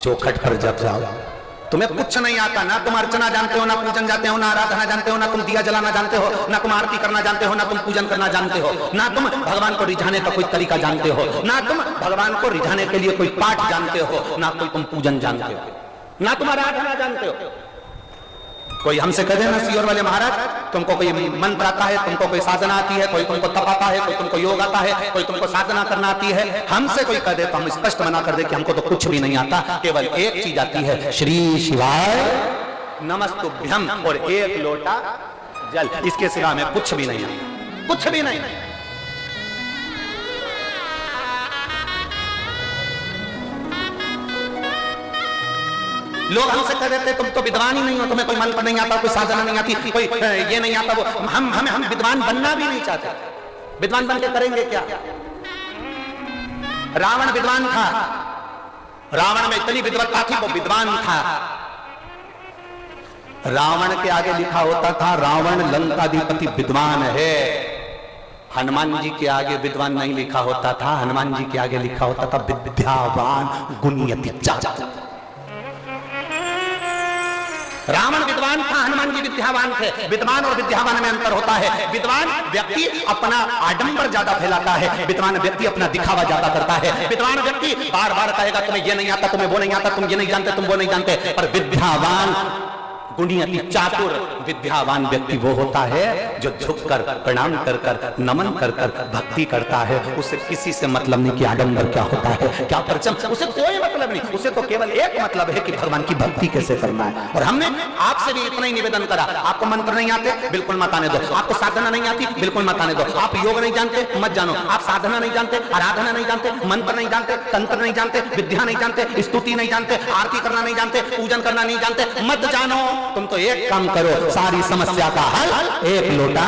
चौखट पर जब जाओ, तुम्हें कुछ नहीं आता, ना तुम अर्चना जानते हो, ना पूजन जानते हो, ना आराधना जानते हो, ना तुम दिया जलाना जानते हो, ना तुम आरती करना जानते हो, ना तुम पूजन करना जानते हो, ना तुम भगवान को रिझाने का कोई तरीका जानते हो, ना तुम भगवान को रिझाने के लिए कोई पाठ जानते हो, ना कोई तुम पूजन जानते हो, ना तुम आराधना जानते हो। कोई हमसे कह देना सियोर वाले महाराज तुमको कोई मंत्र आता है, तुमको कोई साधना आती है, कोई तुमको तप आता है, कोई तुमको योग आता है, कोई तुमको साधना करना आती है, हमसे कोई कह दे तो हम स्पष्ट मना कर दे कि हमको तो कुछ भी नहीं आता, केवल एक चीज आती है, श्री शिवाय नमस्तुभ्यम और एक लोटा जल, इसके सिवा में कुछ भी नहीं आता, कुछ भी नहीं। लोग हमसे कह देते तुम तो विद्वान ही नहीं हो, तुम्हें कोई मंत्र नहीं आता, कोई साधना नहीं आती, कोई ये नहीं आता, वो हम विद्वान बनना भी नहीं चाहते। विद्वान बन के करेंगे क्या? रावण विद्वान था, रावण में इतनी विद्वत्ता थी, वो विद्वान था। रावण के आगे लिखा होता था रावण लंकाधिपति विद्वान है, हनुमान जी के आगे विद्वान नहीं लिखा होता था, हनुमान जी के आगे लिखा होता था विद्यावान गुणयति चाचा। रावण विद्वान था, हनुमान जी विद्यावान थे। विद्वान और विद्यावान में अंतर होता है। विद्वान व्यक्ति अपना आडंबर ज्यादा फैलाता है, विद्वान व्यक्ति अपना दिखावा ज्यादा करता है। विद्वान व्यक्ति बार बार कहेगा तुम्हें ये नहीं आता, तुम्हें वो नहीं आता, तुम ये नहीं जानते, तुम वो नहीं जानते। पर विद्यावान गुणियति चातुर विद्यावान व्यक्ति वो होता है जो झुककर प्रणाम कर कर नमन कर कर भक्ति करता है। उसे किसी से मतलब नहीं कि आडंबर क्या होता है, क्या परचम, उसे कोई मतलब नहीं। उसे तो केवल एक मतलब है कि भगवान की भक्ति कैसे करना है। और हमने आपसे भी इतना ही निवेदन करा, आपको मंत्र नहीं आते बिल्कुल मत आने दो, आपको साधना नहीं आती बिल्कुल मत आने दो, आप योग नहीं जानते मत जानो, आप साधना नहीं जानते, आराधना नहीं जानते, मंत्र नहीं जानते, तंत्र नहीं जानते, विद्या नहीं जानते, स्तुति नहीं जानते, आरती करना नहीं जानते, पूजन करना नहीं जानते, मत जानो। तुम तो एक काम करो, सारी समस्या का हल एक लोटा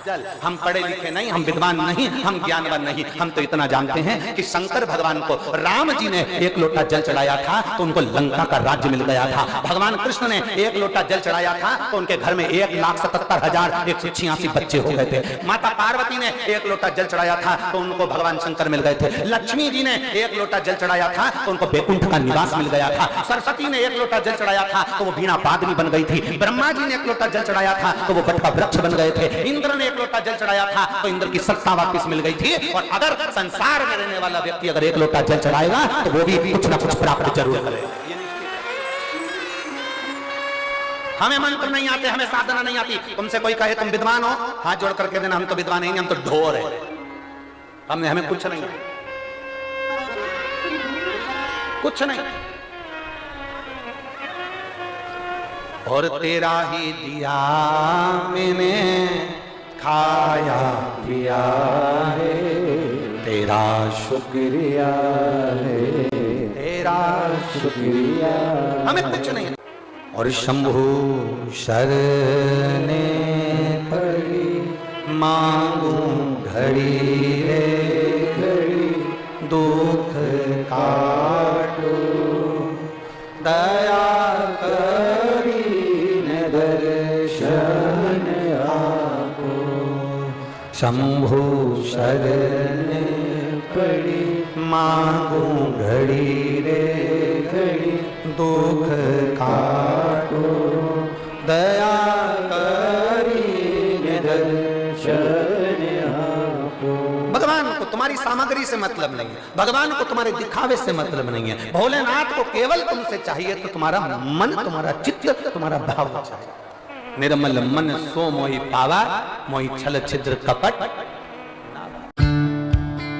जल। हम पढ़े लिखे नहीं, हम विद्वान नहीं, हम ज्ञानवान नहीं, हम तो इतना जानते हैं कि शंकर भगवान को राम जी ने एक लोटा जल चढ़ाया था तो उनको लंका का राज्य मिल गया था। भगवान कृष्ण ने एक लोटा जल चढ़ाया था तो उनके घर में 1,77,186 बच्चे हो गए थे। माता पार्वती ने एक लोटा जल चढ़ाया था तो उनको भगवान शंकर मिल गए थे। लक्ष्मी जी ने एक लोटा जल चढ़ाया था तो उनको बैकुंठ का निवास मिल गया था। सरस्वती ने एक लोटा जल चढ़ाया था तो वो वीणा पादनी बन गई थी। ब्रह्मा जी ने एक लोटा जल चढ़ाया था तो वो बट का वृक्ष बन गए थे। इंद्र ने लोटा जल चढ़ाया था तो इंद्र की सत्ता वापस मिल गई थी। और अगर संसार में रहने वाला व्यक्ति अगर एक लोटा जल चढ़ाएगा तो वो भी कुछ ना कुछ प्राप्त जरूर करेगा। हमें मंत्र नहीं आते, हमें साधना नहीं आती। तुमसे कोई कहे तुम विद्वान हो, हाथ जोड़ करके देना हम तो विद्वान नहीं, हम तो ढोर है, हमें कुछ नहीं, कुछ नहीं। और तेरा ही दिया मैंने खाया पिया है, तेरा शुक्रिया है, तेरा शुक्रिया, हमें कुछ नहीं। और शंभु शरणे पड़ी मांगू घड़ी रे घड़ी, दुख काटो दया शंभु शरण पड़ी मांगू घड़ी रे घड़ी, दुख काटो दया करी दर्शन आपो। भगवान को तुम्हारी सामग्री से मतलब नहीं है, भगवान को तुम्हारे दिखावे से मतलब नहीं है। भोलेनाथ को केवल तुमसे चाहिए तो तुम्हारा मन, तुम्हारा चित्त, तुम्हारा भाव चाहिए। निर्मल मन सो मोहि पावा, मोहि छल छिद्र कपट।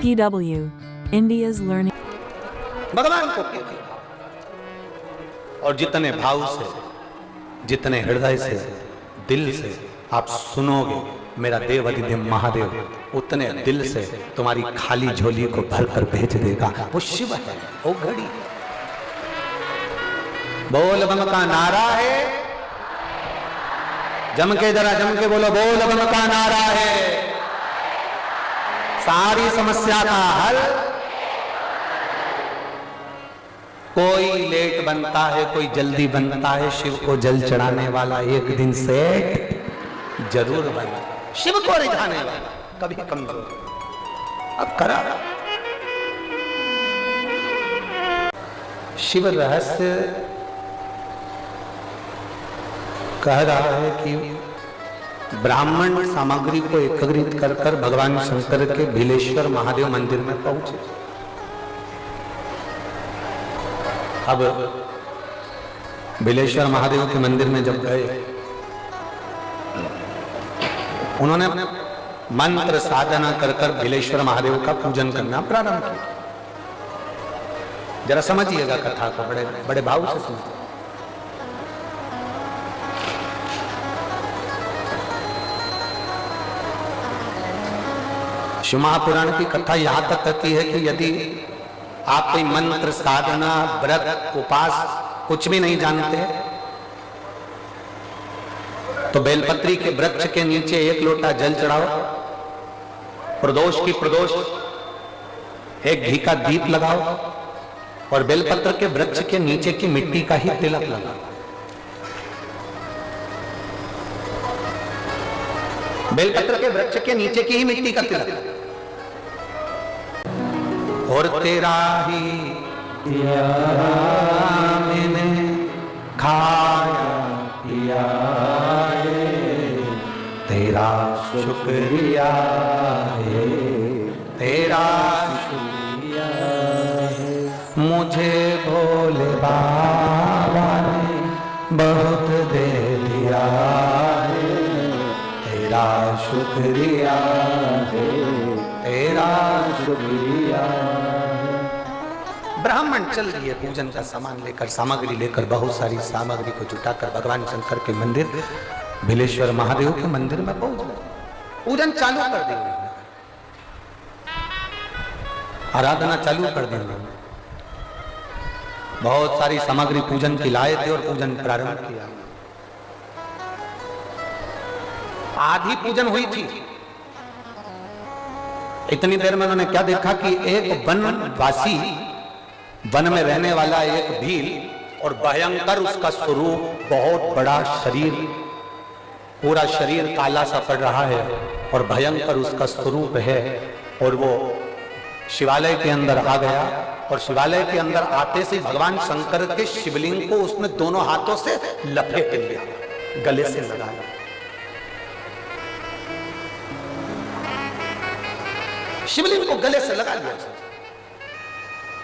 PW India's learning। भगवान को और जितने भाव से, जितने हृदय से, दिल से आप सुनोगे मेरा देव अधिदेव महादेव, उतने दिल से तुम्हारी खाली झोली को भरकर भेज देगा। वो शिव है, वो घड़ी। बोल बम का नारा है, जम के जरा जम के बोलो, बोल बम का नारा है। सारी समस्या का हल। कोई लेट बनता है, कोई जल्दी बनता है, शिव को जल चढ़ाने वाला एक दिन सेठ जरूर बना। शिव को रिझाने वाला कभी कमजोर। अब करा शिव रहस्य कह रहा है कि ब्राह्मण सामग्री को एकत्रित कर कर भगवान शंकर के भीलेश्वर महादेव मंदिर में पहुंचे। अब भीलेश्वर महादेव के मंदिर में जब गए, उन्होंने मंत्र साधना कर कर भीलेश्वर महादेव का पूजन करना प्रारंभ किया। जरा समझिएगा कथा को, बड़े बड़े भाव से समझिए। शिव महापुराण की कथा यहां तक कहती है कि यदि आप कोई मंत्र साधना व्रत उपास कुछ भी नहीं जानते, तो बेलपत्री के वृक्ष के नीचे एक लोटा जल चढ़ाओ, प्रदोष की प्रदोष एक घी का दीप लगाओ और बेलपत्र के वृक्ष के नीचे की मिट्टी का ही तिलक लगाओ। बेलपत्र के वृक्ष के नीचे की ही मिट्टी का तिलक, और तेरा ही दिया मैंने खाया पिया है, तेरा शुक्रिया है, तेरा शुक्रिया है, मुझे भोले बाबा ने बहुत दे दिया है, तेरा शुक्रिया है, तेरा शुक्रिया है। ब्राह्मण चल दिए पूजन का सामान लेकर, सामग्री लेकर, बहुत सारी सामग्री को जुटाकर भगवान शंकर के मंदिर भीलेश्वर महादेव के मंदिर में पहुंच गए। पूजन चालू कर दी, आराधना चालू कर दी। बहुत सारी सामग्री पूजन की लाए थे और पूजन प्रारंभ किया। आधी पूजन हुई थी, इतनी देर में उन्होंने क्या देखा कि एक वनवासी, वन में रहने वाला एक भील, और भयंकर उसका स्वरूप, बहुत बड़ा शरीर, पूरा शरीर काला सा पड़ रहा है और भयंकर उसका स्वरूप है, और वो शिवालय के अंदर आ गया। और शिवालय के अंदर आते से भगवान शंकर के शिवलिंग को उसने दोनों हाथों से लपेट लिया, गले से लगाया। शिवलिंग को गले से लगा लिया।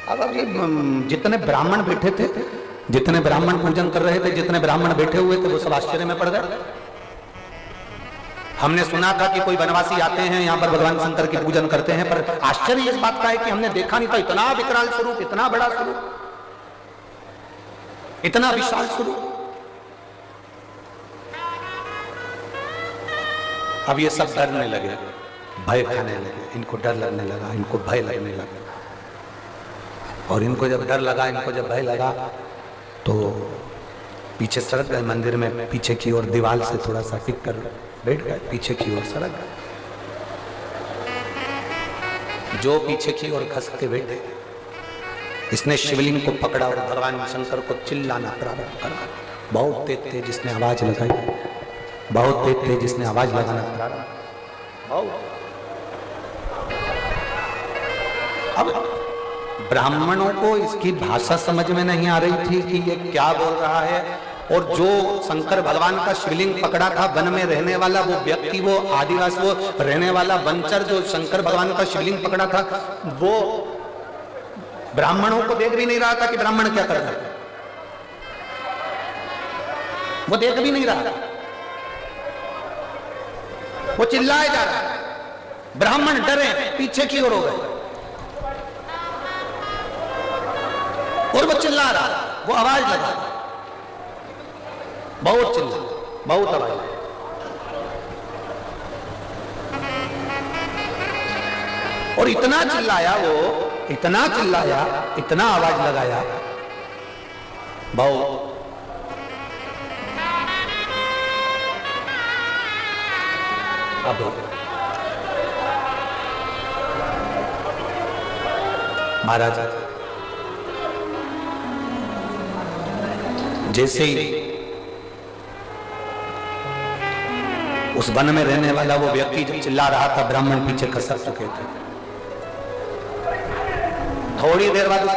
अब ये जितने ब्राह्मण बैठे थे, जितने ब्राह्मण पूजन कर रहे थे, जितने ब्राह्मण बैठे हुए थे, वो सब आश्चर्य में पड़ गए। हमने सुना था कि कोई वनवासी आते हैं यहाँ पर भगवान शंकर की पूजन करते हैं, पर आश्चर्य इस बात का है कि हमने देखा नहीं था इतना विकराल स्वरूप, इतना बड़ा स्वरूप, इतना विशाल स्वरूप। अब ये सब डरने लगे, भय खाने लगे, इनको डर लगने लगा, इनको भय लगने लगा। और इनको जब डर लगा, इनको जब भय लगा, तो पीछे सड़क गए मंदिर में, पीछे की ओर दीवार से थोड़ा सा टिक कर बैठ गए, पीछे की ओर सड़क गए। जो पीछे की ओर खस के बैठे, इसने शिवलिंग को पकड़ा और भगवान शंकर को चिल्लाना प्रारंभ करा। बहुत तेज तेज जिसने आवाज लगाई, बहुत तेज तेज जिसने आवाज लगाना प्रारंभ। अब ब्राह्मणों को इसकी भाषा समझ में नहीं आ रही थी कि ये क्या बोल रहा है, और जो शंकर भगवान का शिवलिंग पकड़ा था, वन में रहने वाला वो व्यक्ति, वो आदिवासी, वो रहने वाला वंचर जो शंकर भगवान का शिवलिंग पकड़ा था, वो ब्राह्मणों को देख भी नहीं रहा था कि ब्राह्मण क्या कर रहे हैं। वो देख भी नहीं रहा, वो चिल्लाए जा रहा है। ब्राह्मण डरे, पीछे की ओर हो गए, और वो चिल्ला रहा, वो आवाज लगा, बहुत चिल्ला, बहुत आवाज। और इतना चिल्लाया वो, इतना चिल्लाया, इतना आवाज लगाया, बहुत। अब महाराज जैसे ही उस वन में रहने वाला वो व्यक्ति जब चिल्ला रहा था, ब्राह्मण पीछे खसक चुके थे। थोड़ी देर बाद